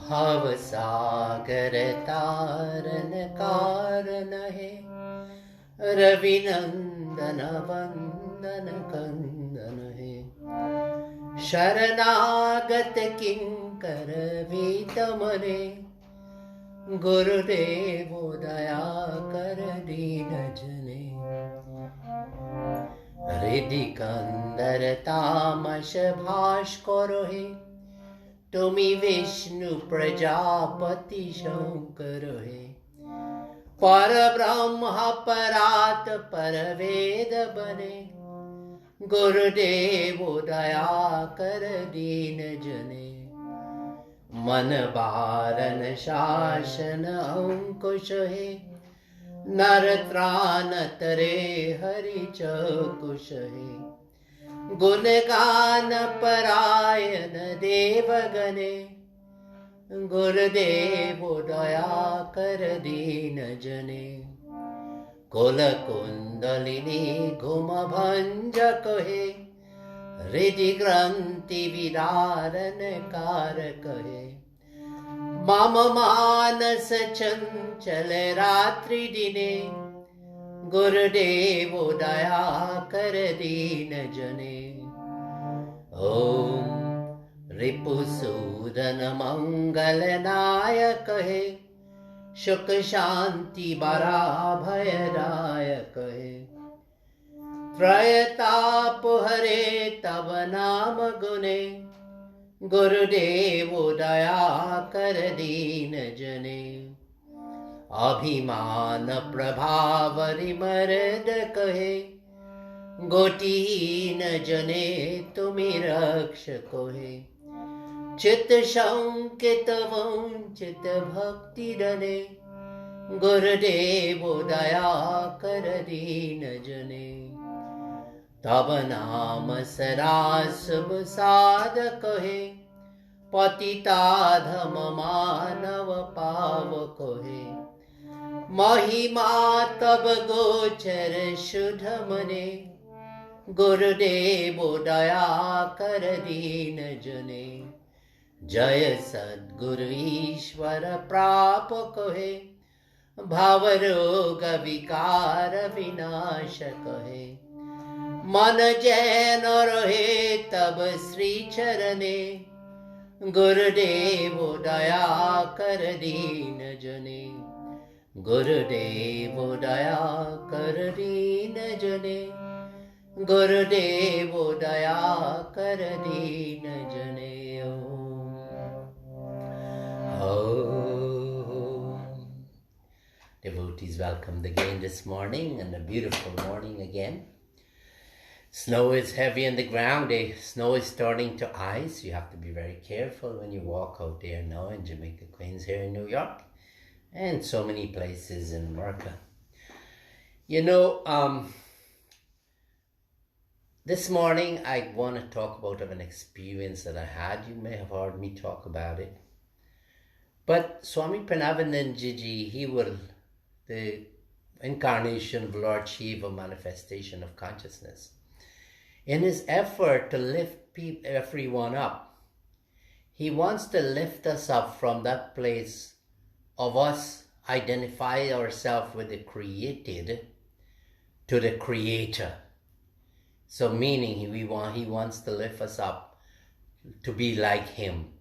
भव सागर तारन कारण है, रविनंदन वंदन कंदन है। शरणागत किंकर वीत मने, गुरुदेव दया कर दीन जने। हृदि कंदर तामस भास्कर है, तुमी विष्णु प्रजापति शंकर है। पर ब्रह्म परात पर वेद बने, गुरुदेव दया कर दीन जने। मन बारन शासन अंकुश है, नर त्राण तरे हरि चकुश है। गुण गान परायण देवगणे, गुरुदेव दया कर दीन जने। कुल कुंडलिनी घुम भंजक है, हृदि ग्रंथि विदारन कारक है। मम मानस चंचल रात्रि दिने, गुरुदेव दया कर दीन जने। ओम रिपुसूदन मंगल नायक है, सुख शांति बरा भयदायक है। त्रयताप हरे तब नाम गुने, गुरुदेव दया कर दीन जने। अभिमान प्रभाव रिमर्द कहे, गोटीन जने तुमि रक्षक है। चित शंकित वंचित भक्ति दने, गुरुदेव दया कर दीन जने। तब नाम सरासब साधक है, पतिताधम मानव पावक है। महिमा तब गोचर शुद्ध मने, गुरुदेव दया कर दीन जने। जय सद्गुरु ईश्वर प्रापक है, भव रोग विकार विनाशक है। मन जैन रहे तब श्री चरणे, गुरुदेव दया कर दीन जने। गुरुदेव दया कर दीन जने, गुरुदेव दया कर दीन जने। Devotees welcomed again this morning, and a beautiful morning again. Snow is heavy on the ground. The snow is turning to ice. You have to be very careful when you walk out there now in Jamaica, Queens, here in New York, and so many places in America. You know, this morning I want to talk about an experience that I had. You may have heard me talk about it. But Swami Parameshananda, he was the incarnation of Lord Shiva, manifestation of consciousness. In his effort to lift everyone up, he wants to lift us up from that place of us identify ourselves with the created to the creator. So meaning he wants to lift us up to be like him.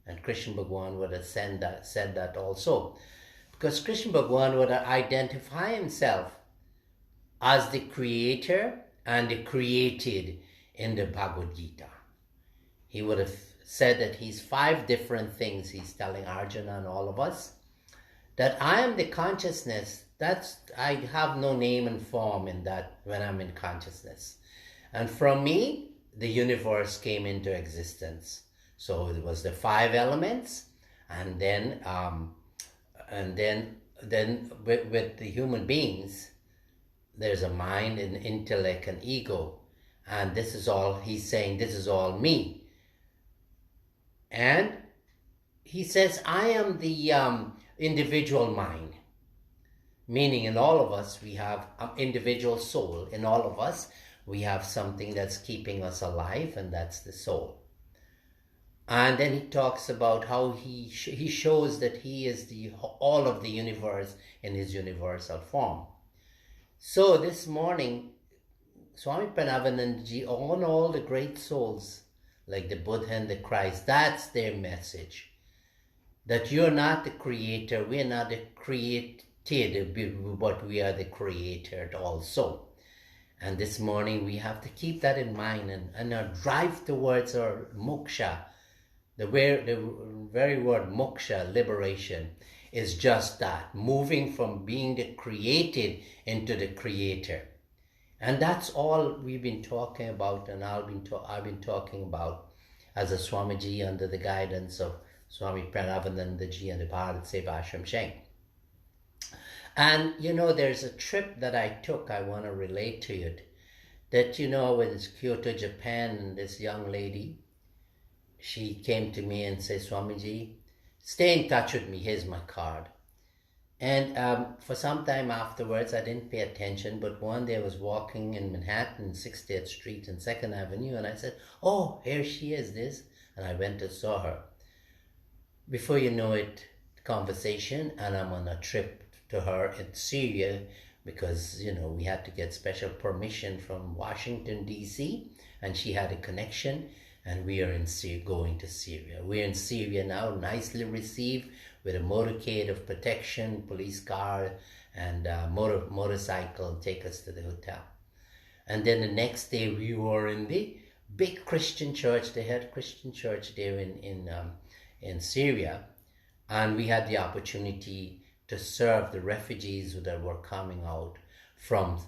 And Krishna Bhagwan would have said that also. Because Krishna Bhagwan would identify himself as the creator and the created in the Bhagavad Gita. He would have said that he's 5 different things he's telling Arjuna and all of us. That I am the consciousness, I have no name and form in that when I'm in consciousness. And from me, the universe came into existence. So it was the 5 elements, and then with the human beings, there's a mind and intellect and ego, and this is all, he's saying, this is all me. And he says, I am the individual mind, meaning in all of us, we have an individual soul. In all of us, we have something that's keeping us alive, and that's the soul. And then he talks about how he shows that he is the all of the universe in his universal form. So this morning, Swami Parameshananda on all the great souls, like the Buddha and the Christ, that's their message. That you're not the creator, we're not the created, but we are the creator also. And this morning we have to keep that in mind and our drive towards our moksha. The very word moksha, liberation, is just that, moving from being the created into the creator. And that's all we've been talking about, and I've been talking about as a Swamiji under the guidance of Swami Parameshananda ji and the BHARAT SEVASHRAM. And there's a trip that I took, I want to relate to it. That in Kyoto, Japan, this young lady, she came to me and said, Swamiji, stay in touch with me, here's my card. And for some time afterwards, I didn't pay attention, but one day I was walking in Manhattan, 60th Street and 2nd Avenue, and I said, oh, here she is, and I went and saw her. Before you know it, conversation, and I'm on a trip to her in Syria, because, we had to get special permission from Washington, D.C., and she had a connection, and we are going to Syria. We're in Syria now, nicely received, with a motorcade of protection, police car, and motorcycle take us to the hotel. And then the next day we were in the big Christian church. They had a Christian church there in Syria, and we had the opportunity to serve the refugees that were coming out from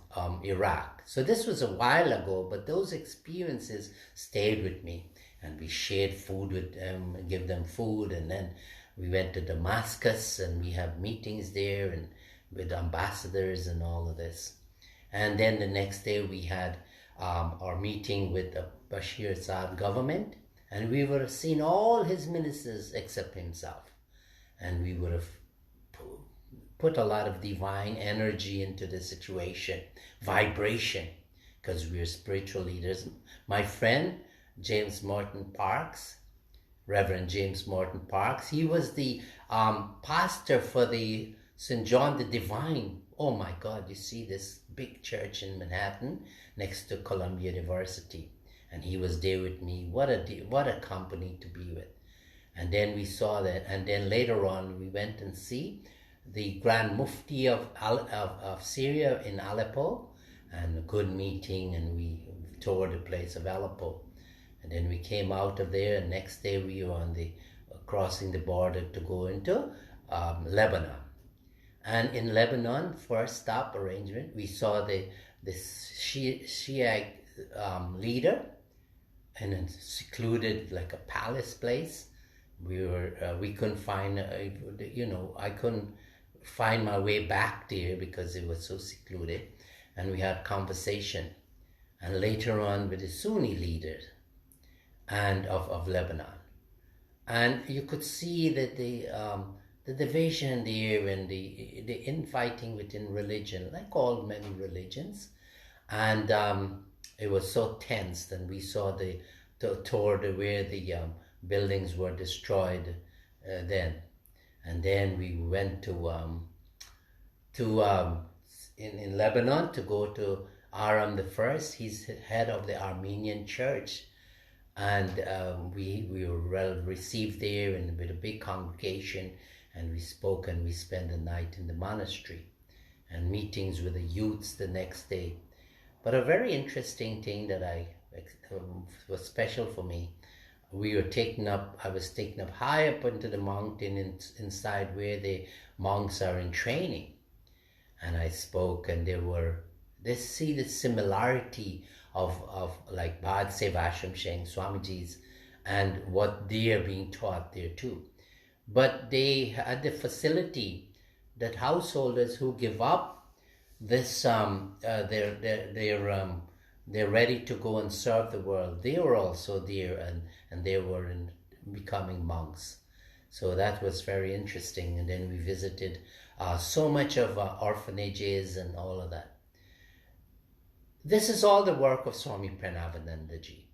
Iraq. So this was a while ago, but those experiences stayed with me, and we shared food with them, give them food, and then we went to Damascus, and we have meetings there and with ambassadors and all of this. And then the next day we had our meeting with the Bashir Assad government, and we would have seen all his ministers except himself. And we would have put a lot of divine energy into the situation, vibration, because we're spiritual leaders. My friend, James Morton Parks, Reverend James Morton Parks, he was the pastor for the St. John the Divine. Oh my God, you see this big church in Manhattan next to Columbia University. And he was there with me. What a company to be with. And then we saw that. And then later on, we went and see the Grand Mufti of Syria in Aleppo, and a good meeting, and we toured the place of Aleppo. And then we came out of there, and next day we were on the crossing the border to go into Lebanon. And in Lebanon, first stop arrangement, we saw the Shiite leader in a secluded, like a palace place. We couldn't find, I couldn't find my way back there because it was so secluded. And we had conversation, and later on with the Sunni leader and of Lebanon. And you could see that the division there and the infighting within religion, like all many religions. And it was so tense. And we saw the tour where the buildings were destroyed then. And then we went to in Lebanon to go to Aram I. He's head of the Armenian church. And we were well received there and with a big congregation, and we spoke and we spent the night in the monastery and meetings with the youths the next day. But a very interesting thing that was special for me, I was taken up high up into the mountain inside where the monks are in training. And I spoke, and they see the similarity of like BHARAT SEVASHRAM Swamiji's and what they are being taught there too. But they had the facility that householders who give up this, they're ready to go and serve the world. They were also there, and they were becoming monks. So that was very interesting. And then we visited so much of orphanages and all of that. This is all the work of Swami Parameshananda ji.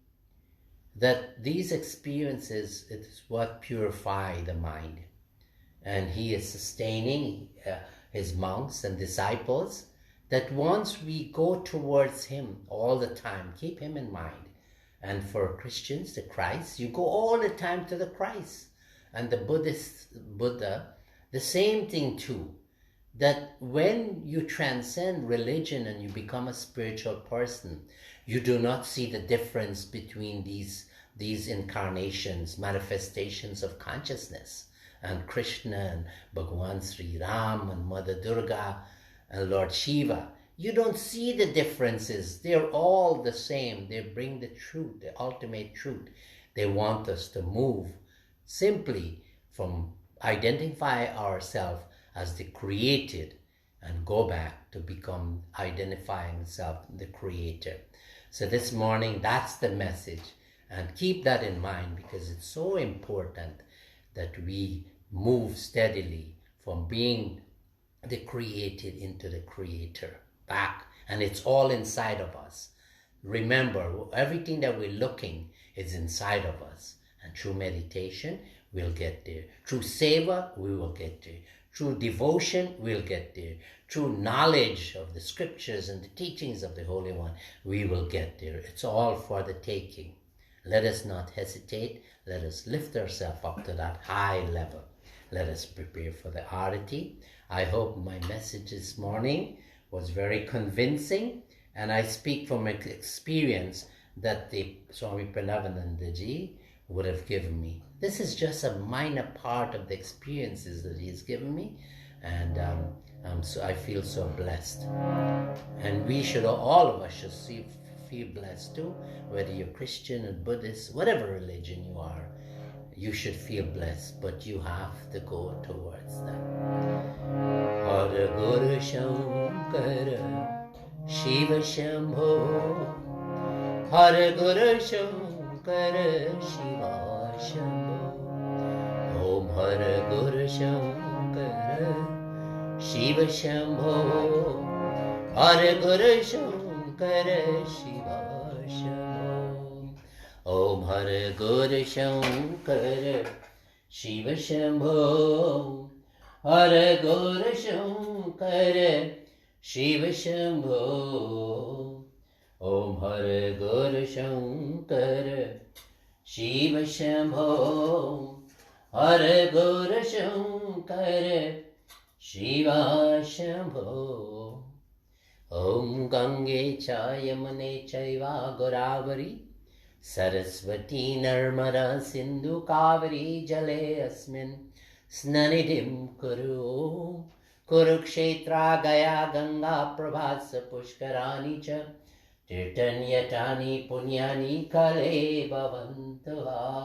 that these experiences is what purify the mind. And he is sustaining his monks and disciples, that once we go towards him all the time, keep him in mind. And for Christians, the Christ, you go all the time to the Christ. And the Buddha, the same thing too. That when you transcend religion and you become a spiritual person, you do not see the difference between these incarnations, manifestations of consciousness, and Krishna and Bhagavan Sri Ram and Mother Durga and Lord Shiva. You don't see the differences. They're all the same. They bring the truth, the ultimate truth. They want us to move simply from identify ourselves as the created and go back to become identifying self, the creator. So this morning, that's the message. And keep that in mind, because it's so important that we move steadily from being the created into the creator back. And it's all inside of us. Remember, everything that we're looking is inside of us. And through meditation, we'll get there. Through seva, we will get there. Through devotion, we'll get there. Through knowledge of the scriptures and the teachings of the Holy One, we will get there. It's all for the taking. Let us not hesitate. Let us lift ourselves up to that high level. Let us prepare for the arati. I hope my message this morning was very convincing, and I speak from experience that the Swami Parameshananda ji would have given me. This is just a minor part of the experiences that he's given me, and I feel so blessed. And we should, all of us should feel blessed too, whether you're Christian or Buddhist, whatever religion you are, you should feel blessed, but you have to go towards that. Hare Guru Shankara Shiva Shambho, Hare Guru Shankara Shiva Shambho, Om Hare Guru Shankara Shiva Shambho, Hare Guru Shankara Shiva Shambho, Om Hare Guru Shankara Shiva Shambho, Hare Guru Shankara Shiva Shambho, Om Hare Guru Shankara Shiva Shambho, Hare Guru Shankara Shiva Shambho. Om Gange cha Yamune chaiva Godavari Saraswati Narmada Sindhu Kaveri Jale Asmin Snanidim Kuru Kurukshetra Gaya Ganga Prabhasa Pushkarani cha Tirtanyatani Punyani Kale Bhavantuha.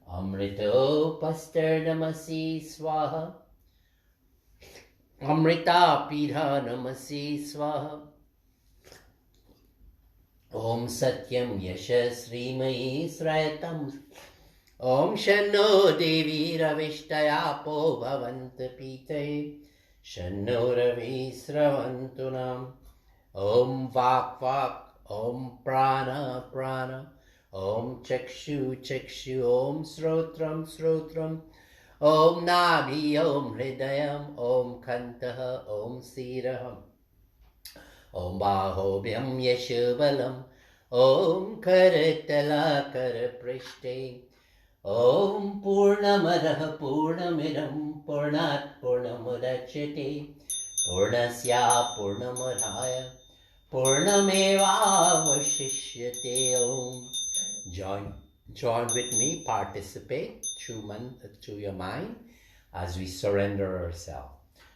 Om Amrito Pastar Namasi Swaha, Amrita Pidha Namasi Swaha, Om Satyam Yashas Srimai Srayatam, Om Shanno Devi Ravishtaya Po Bhavanta Pite, Shanno Ravi Sravantunam, Om Vak Vak, Om Prana Prana, Om Chakshu Chakshu, Om Srotram Srotram, Om Nabhi, Om Hridayam, Om Kantaha, Om Siraham, Om Bahobhyam Yashubalam, Om Karatala Karaprishte, Om Purnamadaha Purnamidam Purnat Purnamudachate, Purnasya Purnamadhaya Purnameva Vashishyate. Om. Join with me, participate through your mind as we surrender ourselves.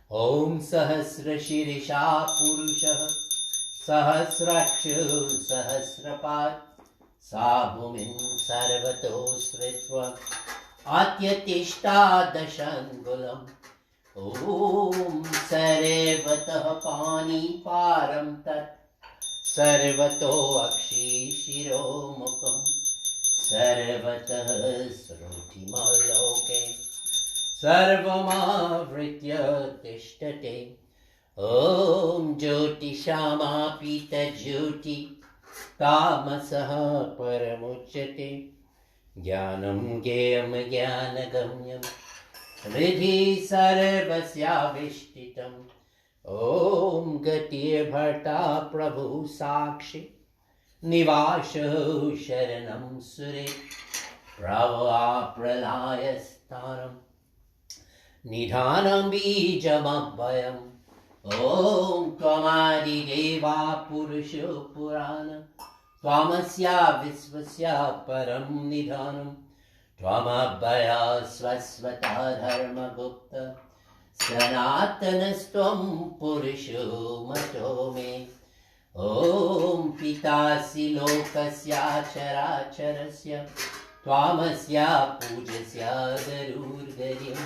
Om Sahasra Shirisha Purusha Sahasrakshu Sahasrapat Sabhumin Sarvato Sritva Atyatishta Dashangulam. Om Sarvatah Pani Param Tat Sarvato Akshi Shiro Mukam Sarvatah Sruti Maloke Sarvamavritya Tishtate. Om Jyoti Shama Pita Jyoti तामसः परमुच्यते ज्ञानं ज्ञेयं ज्ञानगम्यं हृदि सर्वस्याविष्टितम् ॐ गतिर्भर्ता प्रभु साक्षी निवासः शरणं सुरे प्रभवा प्रलयस्थानं निधानं बीजमभयम् ॐ त्वमादिदेवा पुरुषो पुराण त्वमस्य विश्वस्य परं निधानं त्वमभय स्वस्वतः धर्मगुप्त सनातनस्त्वं पुरुषो मतो मे ॐ पितासि लोकस्य चराचरस्य त्वमस्य पूज्यस्य गरुर्गरिं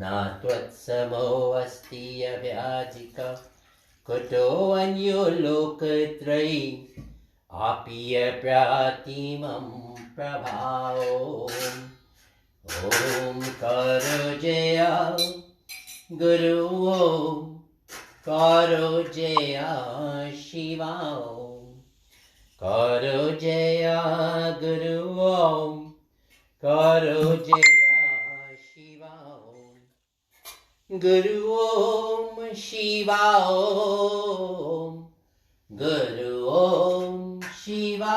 न त्वत्समोऽस्ति अव्याजिका कुतोऽन्यो लोकत्रयी अप्यप्रतिमं प्रभावो ॐ करो जय गुरु ॐ करो जय शिवा करो जय गुरु ॐ करो जय शिवा गुरु ॐ शिवा गुरु ॐ शिवा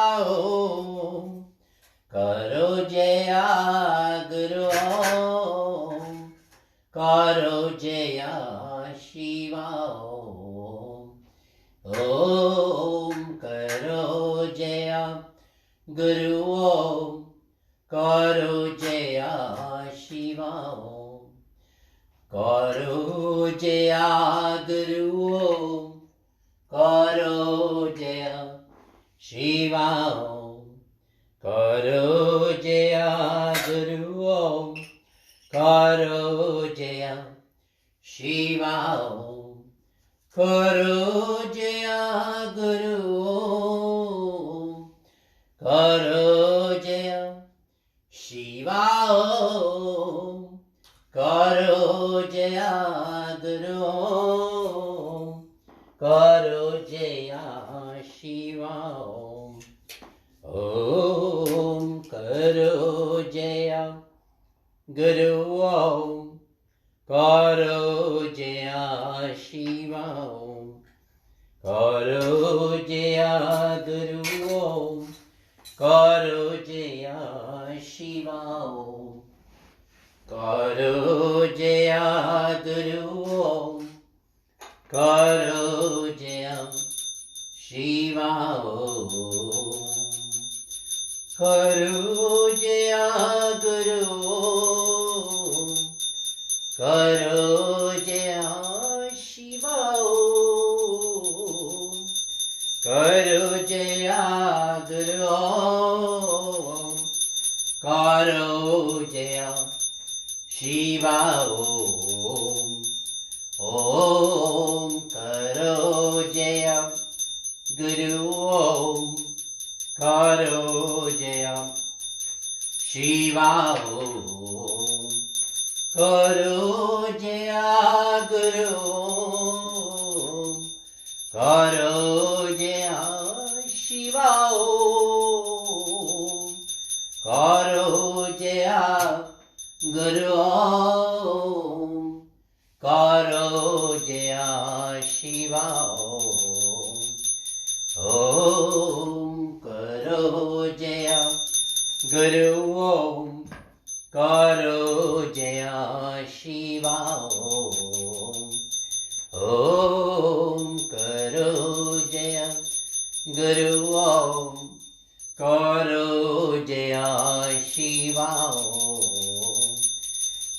करो जय गुरु ॐ करो जय शिवा ॐ करो जय गुरु ॐ करो जय शिवा करो जय गुरु ॐ करो जय शिवा करो जय गुरु ॐ करो जय शिवा करो जय गुरु ॐ करो जय शिवा करो जय गुरु ॐ करो जय शिवा ॐ करो जय गुरु ॐ करो जय शिवा करो जय गुरु ॐ करो जय शिवा करो जय गुरु ॐ करो जय शिवा करो जय गुरु करो जय शिवा करो जय गुरु करो जय शिवा ॐ करो जय गुरु करो जय शिवा करो जय गुरु करो जय शिवा करो जय गुरु करो जय शिवा ॐ करो जय गुरु करो जय शिवा ॐ करो जय गुरु करो जय शिवा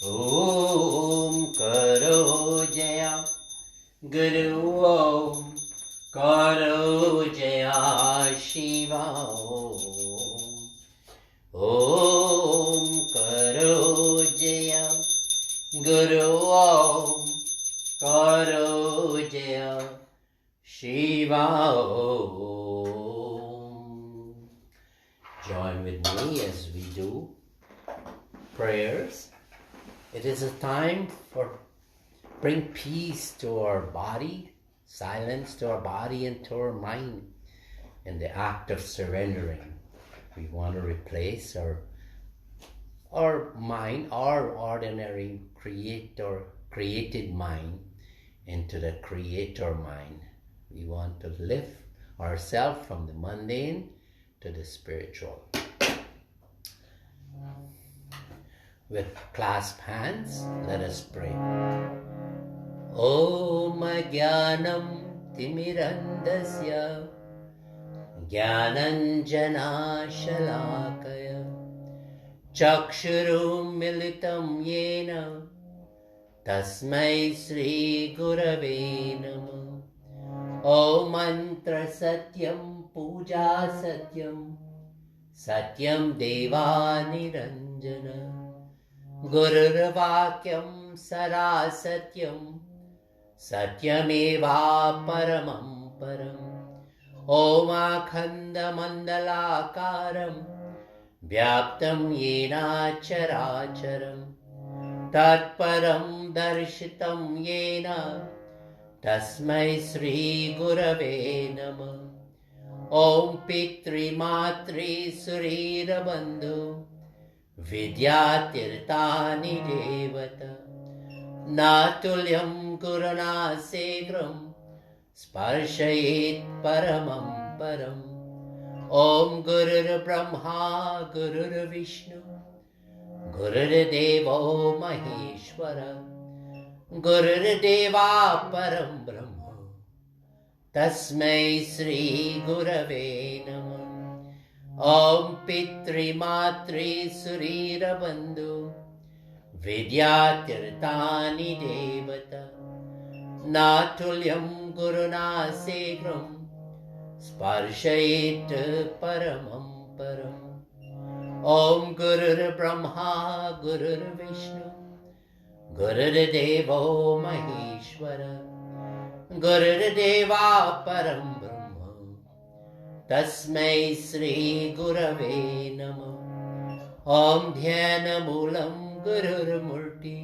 ॐ करो जय गुरु करो जय शिवा ॐ करो जय गुरु करो जय Shiva Join with me as we do prayers. It is a time for bring peace to our body, silence to our body and to our mind. in the act of surrendering, we want to replace our mind, our ordinary created mind, into the creator mind. We want to lift ourselves from the mundane to the spiritual. With clasped hands, let us pray. Om Jnanam Timirandasya Jnananjana Shalakaya Chakshurum Militam Yena Tasmai Sri Gurave Namah. Om Mantra Satyam Puja Satyam Satyam Deva Niranjana Gurur Vakyam Sara Satyam Satyameva Paramam Param. Om Akhanda Mandalakaram Vyaptam Yena Characharam Tatparam Darshitam Yena Tasmai Sri Gurave Namah. Om Pitri Matri Surira Bandhu Vidyatirtani Devata Natulyam Guruna Segram Sparshayit Paramam Param. Om Gurur Brahma Gurur Vishnu Gurur Devo Maheshwara Gurur Deva Param Brahma Tasmai Sri Gurave Namah. Om Pitri Matri Surira Bandhu Vidyatirtani Devata Natulyam Guruna Segram Sparshayit Paramam Param. Om Gurur Brahma Gurur Vishnu Gurur Devo Maheshwara Gurur Deva Param Brahma Tasmai Sri Gurave Namah. Om Dhyana Moolam Gurur Murti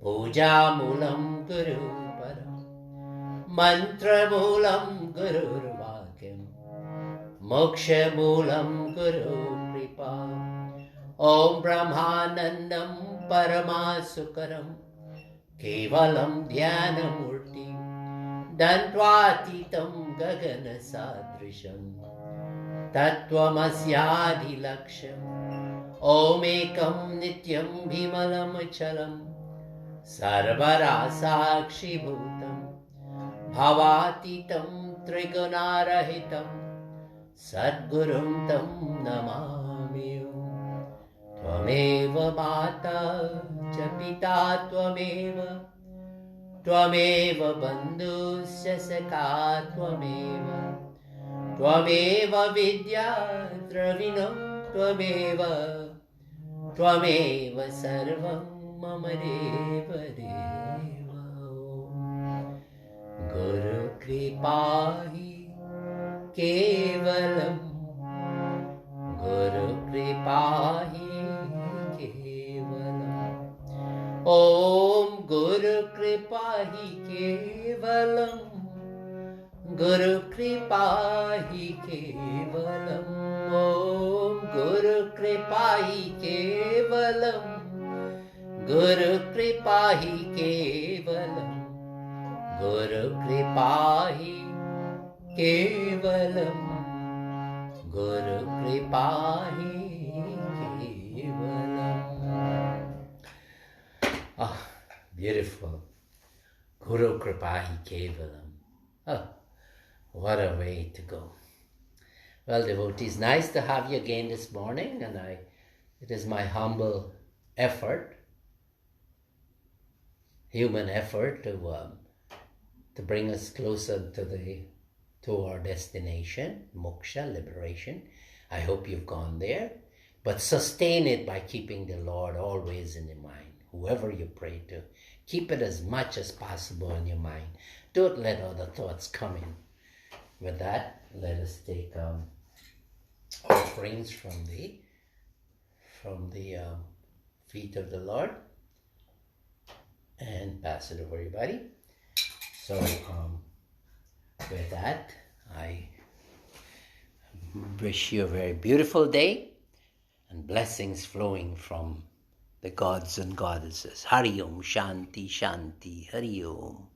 Puja Moolam Guru Param Mantra Moolam Gurur Vakyam Moksha Moolam Guru Kripa. Om Brahmanandam Paramasukaram Kevalam Dhyana Murti Dantvatitam Gagana Sadrisham Tattvamasyadhi Laksham. Om Ekam Nityam Bhimalam Chalam Sarvarasakshi Bhutam Bhavatitam Trigunarahitam Sadgurum Tam Namami. Tvameva Mata Chapita Tvameva Tvameva Bandhusya Sakha Tvameva Tvameva Vidya Dravinam Tvameva Tvameva Sarvam Mama Deva Deva. Guru Kripahi Kevalam Guru Kripahi Kevalam. Om Guru Kripahi Kevalam Guru Kripahi Kevalam. Om Guru Kripahi Kevalam Guru Kripahi Kevalam Guru Kripahi Kevalam Guru Kripahi Kevalam. Ah, beautiful. Guru Kripahi Kevalam. Oh, what a way to go. Well, devotees, nice to have you again this morning, and it is my humble effort, human effort, to bring us closer to our destination, moksha, liberation. I hope you've gone there, but sustain it by keeping the Lord always in your mind. Whoever you pray to, keep it as much as possible in your mind. Don't let other thoughts come in. With that, let us take offerings from the feet of the Lord and pass it over everybody. So with that, I wish you a very beautiful day and blessings flowing from the gods and goddesses. Hari Om, Shanti, Shanti, Hari Om.